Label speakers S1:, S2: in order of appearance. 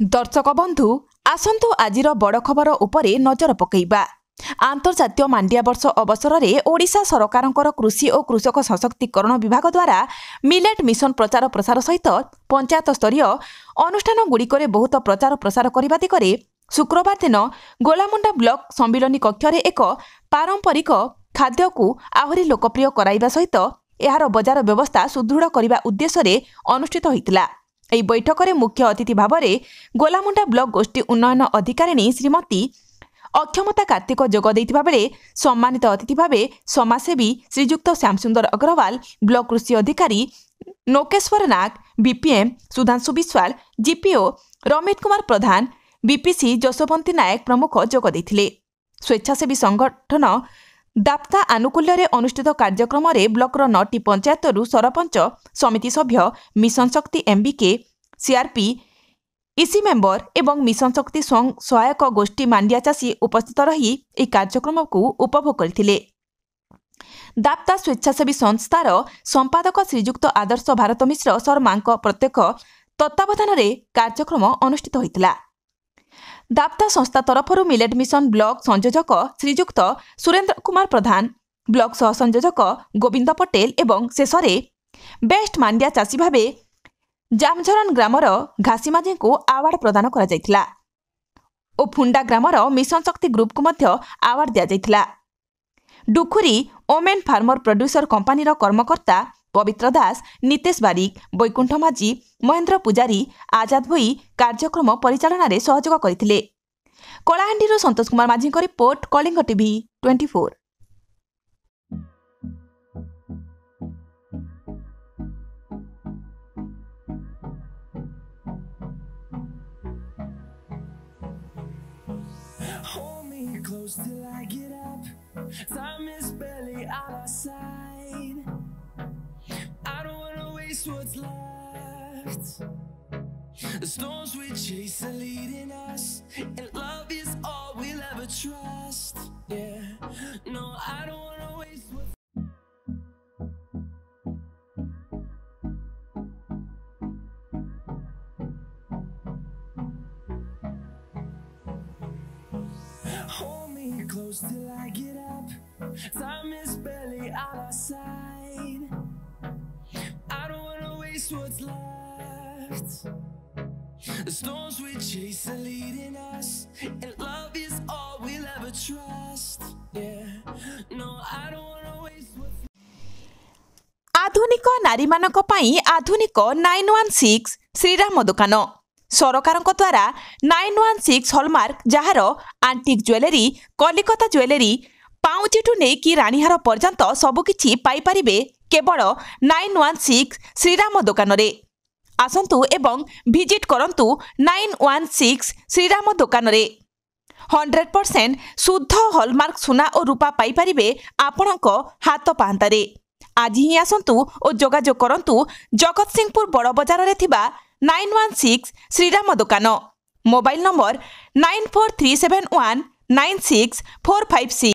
S1: दर्शक बंधु आसंतु आजिर बड़ खबर उपरे नजर पकईबा। आंतर्जातीय मांडिया वर्ष अवसर में ओडिशा सरकारंकर कृषि और कृषक सशक्तिकरण विभाग द्वारा मिलेट मिशन प्रचार प्रसार सहित पंचायत स्तरीय अनुष्ठान गुड़िक बहुत प्रचार प्रसार करने दिगरे शुक्रवार दिन गोलामुंडा ब्लॉक सम्मिलनी कक्ष एक पारंपरिक खाद्य को आहरी लोकप्रिय कराइबा सहित यार बजार व्यवस्था सुदृढ़ करने उद्देश्य अनुष्ठित होइतिला। ଏହି ବୈଠକରେ ମୁଖ୍ୟ ଅତିଥି ଭାବରେ ଗୋଲାମୁଣ୍ଡା ବ୍ଲକ ଗୋଷ୍ଠୀ ଉନ୍ନୟନ ଅଧିକାରିଣୀ ଶ୍ରୀମତୀ ଅକ୍ଷମତା କାର୍ତ୍ତିକ ଯୋଗ ଦେଇଥିବା ବେଳେ ସମ୍ମାନିତ ଅତିଥି ଭାବେ ସମାଜସେବୀ ଶ୍ରୀଯୁକ୍ତ ଶ୍ୟାମସୁନ୍ଦର ଅଗ୍ରୱାଲ, ବ୍ଲକ କୃଷି ଅଧିକାରୀ ନୋକେଶ୍ୱର ନାଗ, BPM Sudhanshu Biswal, GPO Ramit Kumar Pradhan, BPC Jasobanti Nayak ପ୍ରମୁଖ ଯୋଗ ଦେଇଥିଲେ। ସ୍ୱେଚ୍ଛାସେବୀ ସଂଗଠନ ଦାପ୍ତା ଆନୁକୂଲ୍ୟରେ ଅନୁଷ୍ଠିତ କାର୍ଯ୍ୟକ୍ରମରେ ବ୍ଲକର 9ଟି ପଞ୍ଚାୟତରୁ ସରପଞ୍ଚ, ସମିତି ସଭ୍ୟ, ମିଶନ ଶକ୍ତି ଏମ୍ବିକେ, ସିଆର୍ପି, ଇସି ମେମ୍ବର ଏବଂ ମିଶନ ଶକ୍ତି ସ୍ୱୟଂ ସହାୟକ ଗୋଷ୍ଠୀ ମାଣ୍ଡିଆ ଚାଷୀ ଉପସ୍ଥିତ ରହି ଏହି କାର୍ଯ୍ୟକ୍ରମକୁ ଉପଭୋଗ କରିଥିଲେ। ଦାପ୍ତା ସ୍ୱେଚ୍ଛାସେବୀ ସଂସ୍ଥାର ସମ୍ପାଦକ ଶ୍ରୀଯୁକ୍ତ ଆଦର୍ଶ ଭାରତ ମିଶ୍ର ଶର୍ମାଙ୍କ ପ୍ରତ୍ୟକ୍ଷ ତତ୍ତ୍ୱାବଧାନରେ କାର୍ଯ୍ୟକ୍ରମ ଅନୁଷ୍ଠିତ ହୋଇଥିଲା। दाप्ता संस्था तरफ मिलेट मिशन ब्लॉक संयोजक श्रीजुक्त सुरेंद्र कुमार प्रधान, ब्लॉक सह संयोजक गोविंद पटेल एवं शेष बेस्ट मांडिया चाषी भावे जामझरन ग्रामर घासीमाझी को आवार्ड प्रदान करा जायतिला और फुंडा ग्रामर मिशन शक्ति ग्रुप को मध्य आवार्ड दिया जायतिला। डुखुरी ओमेन फार्मर प्रोड्यूसर कंपानी कर्मकर्ता पवित्र दास, नितेश बारिक, बैकुंठ माझी, महेंद्र पुजारी, आजाद भोई कार्यक्रम परिचालन में सहयोग करथिले। Kalahandi Santosh Kumar Majhi report, Kalinga TV 24।
S2: Hold me close till I get up. Time is barely on our side. I don't wanna waste what's left. The storms we chase are leading us, and love is all we'll ever trust. Yeah, no, I don't wanna waste what's Hold me close till I get up. Time is barely on our side. I don't wanna waste what's left. The storms we chase are leading us, and love is all we'll ever trust. Yeah, no, I don't wanna waste what's
S1: आधुनिक नारी मानक पई आधुनिक 916 श्रीराम दुकान सरकार द्वारा 916 hallmark jar आंटिक jewellery, Kolkata jewellery, पाउचिठू नेकी रानीहार पर्यंत सबकिछि पाई परिबे केवल 916 श्रीराम दुकान रे। आसंतु एवं विजिट करंतु 916 श्रीराम दुकान रे। 100% शुद्ध हॉलमार्क सुना और रूपा पाई परिबे आपणक हाथ पाहांतारे। आज ही आसंतु और जोगाजोग करंतु जगत सिंहपुर बड़ बजार रे थिबा 916 श्रीराम दुकान। Mobile number 9437196456।